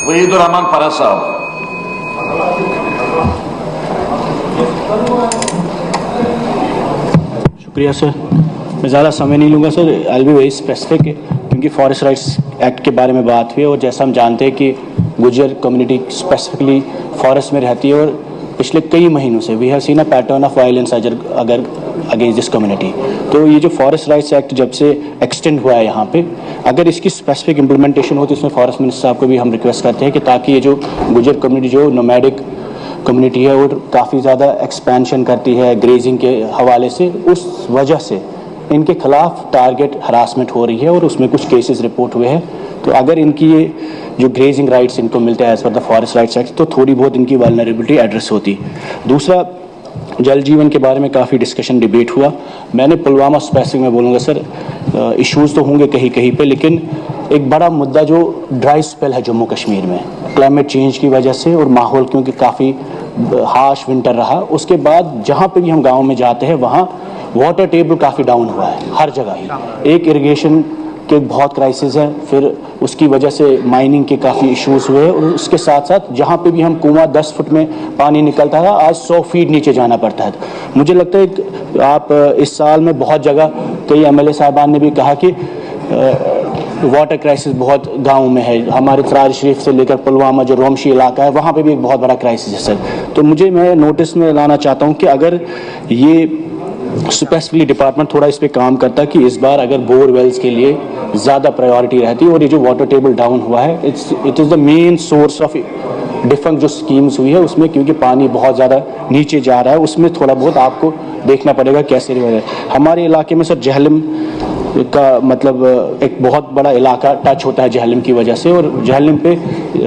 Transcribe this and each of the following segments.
وحید الرحمان فرح صاحب. شکریہ سر. میں زیادہ سمے نہیں لوں گا سر. آئی بی ویری اسپیسیفک کیونکہ فارسٹ رائٹس ایکٹ کے بارے میں بات ہوئی ہے اور جیسا ہم جانتے ہیں کہ گجر کمیونٹی اسپیسیفکلی فارسٹ میں رہتی ہے اور پچھلے کئی مہینوں سے we have seen a pattern of violence اگر اگینسٹ دس کمیونٹی. تو یہ جو فارسٹ رائٹس ایکٹ جب سے ایکسٹینڈ ہوا ہے یہاں پہ, اگر اس کی اسپیسیفک امپلیمنٹیشن ہوتی ہے اس میں فارسٹ منسٹر صاحب کو بھی ہم ریکویسٹ کرتے ہیں کہ تاکہ یہ جو گجر کمیونٹی جو نومیڈک کمیونٹی ہے اور کافی زیادہ ایکسپینشن کرتی ہے گریزنگ کے حوالے سے, اس وجہ سے ان کے خلاف ٹارگٹ ہراسمنٹ ہو رہی ہے اور اس میں کچھ کیسز رپورٹ ہوئے ہیں. تو اگر ان کی یہ جو گریزنگ رائٹس ان کو ملتے ہیں as per the forest rights act تو تھوڑی بہت ان کی والنریبلٹی ایڈریس ہوتی. دوسرا, جل جیون کے بارے میں کافی ڈسکشن ڈبیٹ ہوا. میں نے پلوامہ اسپیسیفک میں بولوں گا سر, ایشوز تو ہوں گے کہیں کہیں پہ, لیکن ایک بڑا مدعا جو ڈرائی اسپیل ہے جموں کشمیر میں کلائمیٹ چینج کی وجہ سے اور ماحول کیونکہ کافی ہارش ونٹر رہا, اس کے بعد جہاں پہ بھی ہم گاؤں میں جاتے ہیں وہاں واٹر ٹیبل کافی ڈاؤن ہوا ہے ہر جگہ ہی. ایک اریگیشن کے بہت کرائسس ہے, پھر اس کی وجہ سے مائننگ کے کافی ایشوز ہوئے, اور اس کے ساتھ ساتھ جہاں پہ بھی ہم کنواں 10 فٹ میں پانی نکلتا تھا آج 100 فیٹ نیچے جانا پڑتا ہے. مجھے لگتا ہے آپ اس سال میں بہت جگہ کئی ایم ایل اے صاحبان نے بھی کہا کہ واٹر کرائسس بہت گاؤں میں ہے. ہمارے تراج شریف سے لے کر پلوامہ جو رومشی علاقہ ہے وہاں پہ بھی ایک بہت بڑا کرائسس ہے سر. تو میں نوٹس میں لانا چاہتا ہوں کہ اگر یہ اسپیسیفکلی ڈپارٹمنٹ تھوڑا اس پہ کام کرتا کہ اس بار اگر بور ویلز کے لیے زیادہ پرائیورٹی رہتی, اور یہ جو واٹر ٹیبل ڈاؤن ہوا ہے it is the main source of ڈفنک جو اسکیمز ہوئی ہے اس میں, کیونکہ پانی بہت زیادہ نیچے جا رہا ہے, اس میں تھوڑا بہت آپ کو دیکھنا پڑے گا کیسے. ہمارے علاقے میں سر جہلم کا مطلب ایک بہت بڑا علاقہ ٹچ ہوتا ہے جہلم کی وجہ سے, اور جہلم پہ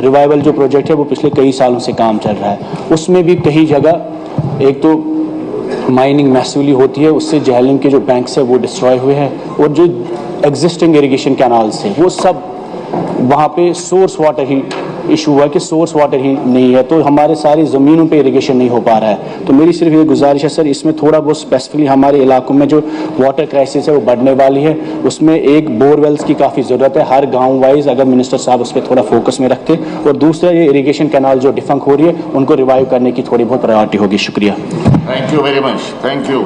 ریوائول جو پروجیکٹ ہے وہ پچھلے کئی سالوں سے کام چل رہا ہے. اس میں بھی کئی جگہ ایک تو مائننگ میسولی ہوتی ہے, اس سے جہلم کے جو بینکس ہیں وہ ڈسٹرائے ہوئے ہیں, اور جو ایگزسٹنگ اریگیشن کینالز ہیں وہ سب وہاں پہ سورس واٹر ہی ایشو ہوا کہ سورس واٹر ہی نہیں ہے, تو ہمارے ساری زمینوں پہ اریگیشن نہیں ہو پا رہا ہے. تو میری صرف یہ گزارش ہے سر, اس میں تھوڑا بہت اسپیسیفکلی ہمارے علاقوں میں جو واٹر کرائسس ہے وہ بڑھنے والی ہے, اس میں ایک بور ویلز کی کافی ضرورت ہے ہر گاؤں وائز, اگر منسٹر صاحب اس پہ تھوڑا فوکس میں رکھتے. اور دوسرا یہ اریگیشن کینال جو ڈفنک ہو رہی ہے ان کو ریوائیو کرنے کی تھوڑی بہت پرائیورٹی ہوگی. شکریہ. Thank you very much. Thank you.